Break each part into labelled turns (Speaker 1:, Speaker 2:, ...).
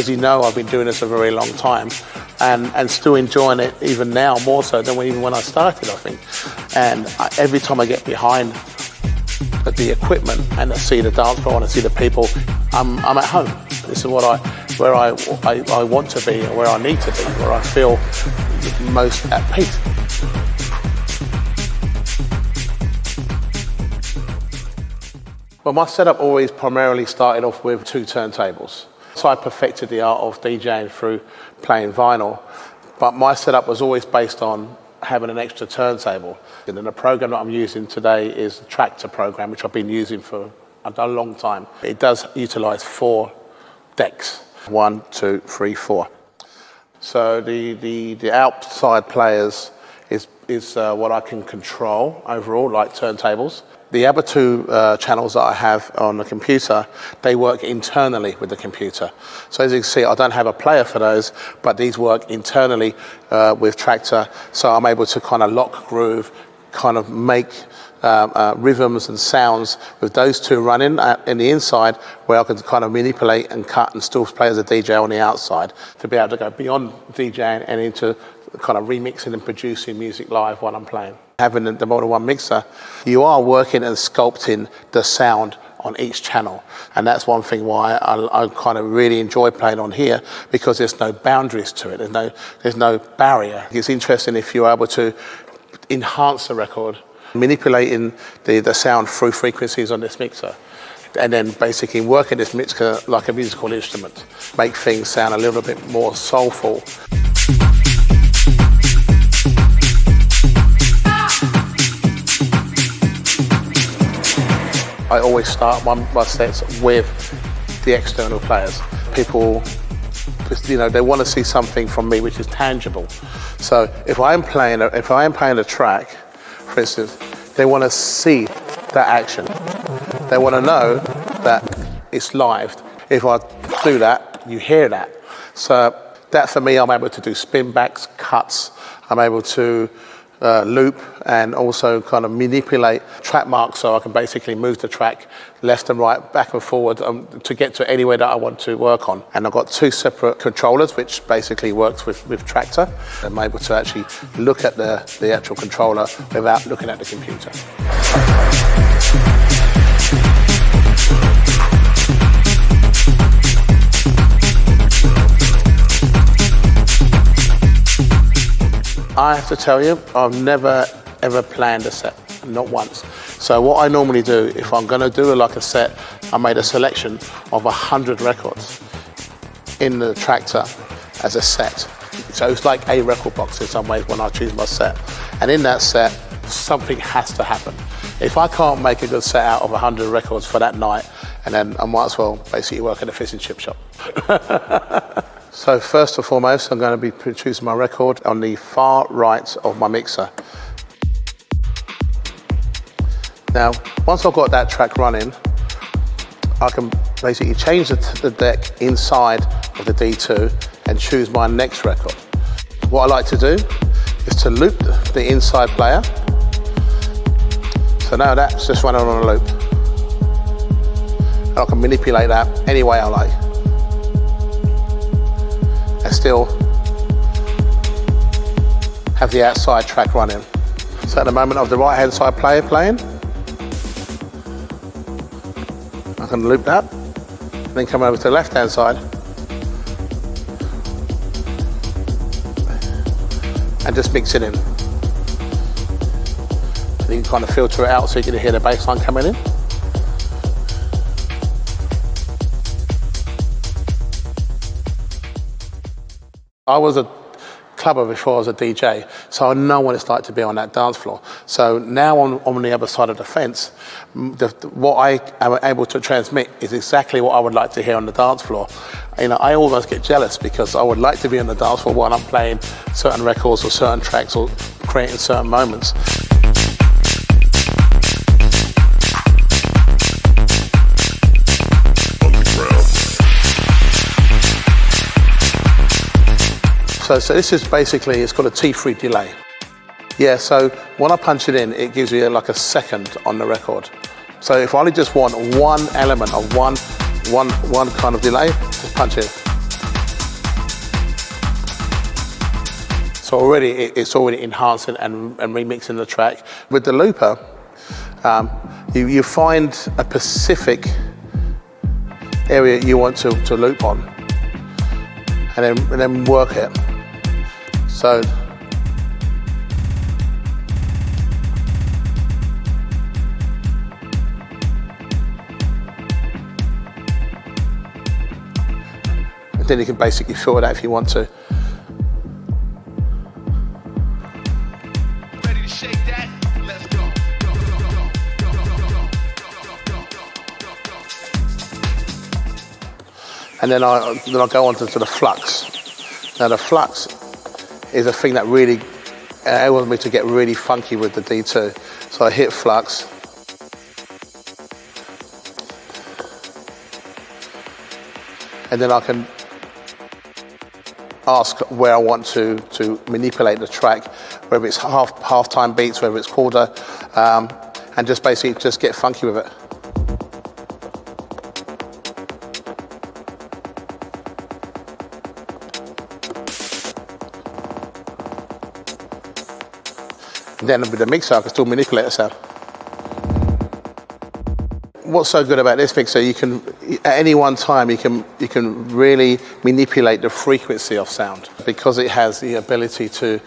Speaker 1: as you know, I've been doing this a very long time and still enjoying it even now more so than even when I started, I think. And every time I get behind the equipment and I see the dance floor and I see the people, I'm at home. This is where I want to be and where I need to be, where I feel most at peace. Well, my setup always primarily started off with 2 turntables. So I perfected the art of DJing through playing vinyl, but my setup was always based on having an extra turntable. And then the program that I'm using today is the Tractor program, which I've been using for a long time. It does utilize 4 decks, 1, 2, 3, 4. So the outside players is what I can control overall, like turntables. The other 2 channels that I have on the computer, they work internally with the computer. So as you can see, I don't have a player for those, but these work internally with Tractor. So I'm able to kind of lock groove, kind of make rhythms and sounds with those 2 running in the inside, where I can kind of manipulate and cut and still play as a DJ on the outside to be able to go beyond DJing and into kind of remixing and producing music live while I'm playing. Having the more than one mixer, you are working and sculpting the sound on each channel. And that's one thing why I kind of really enjoy playing on here, because there's no boundaries to it. There's no barrier. It's interesting if you're able to enhance the record, manipulating the sound through frequencies on this mixer, and then basically working this mixer like a musical instrument, make things sound a little bit more soulful. I always start my sets with the external players. People, they want to see something from me which is tangible. So if I am playing a track, for instance, they want to see that action. They want to know that it's live. If I do that, you hear that. So that for me, I'm able to do spin backs, cuts. I'm able to loop and also kind of manipulate track marks, so I can basically move the track left and right, back and forward to get to anywhere that I want to work on. And I've got 2 separate controllers, which basically works with Tractor. I'm able to actually look at the actual controller without looking at the computer. I have to tell you, I've never ever planned a set, not once. So what I normally do, if I'm going to do like a set, I made a selection of 100 records in the Tractor as a set. So it's like a record box in some ways when I choose my set. And in that set, something has to happen. If I can't make a good set out of 100 records for that night, and then I might as well basically work in a fish and chip shop. So first and foremost, I'm going to be producing my record on the far right of my mixer. Now, once I've got that track running, I can basically change the deck inside of the D2 and choose my next record. What I like to do is to loop the inside player. So now that's just running on a loop. And I can manipulate that any way I like. And still have the outside track running. So at the moment of the right hand side player playing, I can loop that, and then come over to the left hand side and just mix it in. And you can kind of filter it out so you can hear the bass line coming in. I was a clubber before I was a DJ, so I know what it's like to be on that dance floor. So now on the other side of the fence, what I am able to transmit is exactly what I would like to hear on the dance floor. I almost get jealous because I would like to be on the dance floor while I'm playing certain records or certain tracks or creating certain moments. So this is basically, it's got a T3 delay. Yeah, so when I punch it in, it gives you like a second on the record. So if I only just want one element of one kind of delay, just punch it. So already it's already enhancing and remixing the track. With the looper, you find a specific area you want to loop on, and then work it. So and then you can basically fill it out if you want to.
Speaker 2: Ready to shake that? Let's go.
Speaker 1: And then I'll go on to the flux. Now the flux is a thing that really enables me to get really funky with the D2. So I hit flux. And then I can ask where I want to manipulate the track, whether it's half-time beats, whether it's quarter, and just basically just get funky with it. And then with the mixer, I can still manipulate the sound. What's so good about this mixer, you can, at any one time, you can really manipulate the frequency of sound because it has the ability to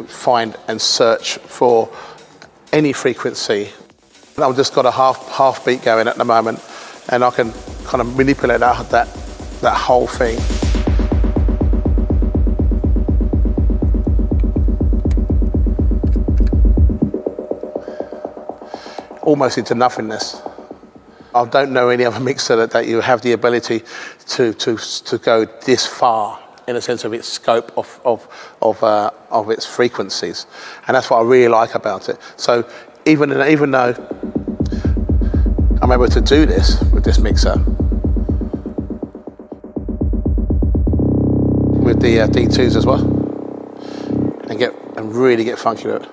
Speaker 1: find and search for any frequency. I've just got a half beat going at the moment, and I can kind of manipulate that whole thing. Almost into nothingness. I don't know any other mixer that you have the ability to go this far in a sense of its scope of its frequencies, and that's what I really like about it. So even though I'm able to do this with this mixer, with the D2s as well, and really get funky with it.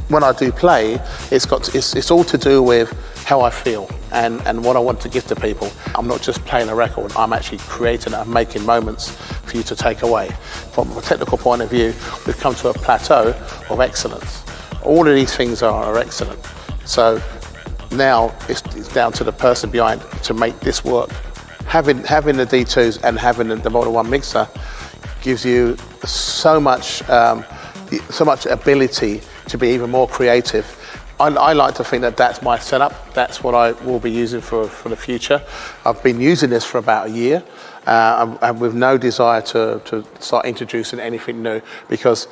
Speaker 1: When I do play, it's all to do with how I feel and what I want to give to people. I'm not just playing a record, I'm actually creating and making moments for you to take away. From a technical point of view, we've come to a plateau of excellence. All of these things are excellent. So now it's down to the person behind to make this work. Having the D2s and having the Model 1 mixer gives you so much ability to be even more creative. I like to think that that's my setup. That's what I will be using for the future. I've been using this for about a year, and with no desire to start introducing anything new, because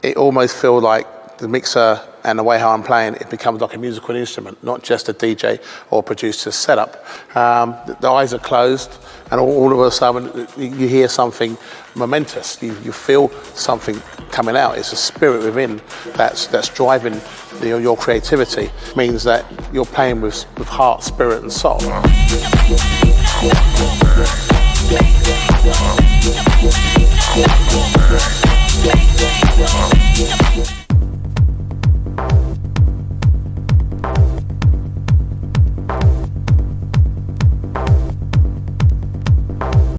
Speaker 1: it almost feels like the mixer and the way how I'm playing, it becomes like a musical instrument, not just a DJ or producer's setup. The eyes are closed, and all of a sudden you hear something momentous. You feel something coming out. It's a spirit within that's driving your creativity. It means that you're playing with heart, spirit, and soul.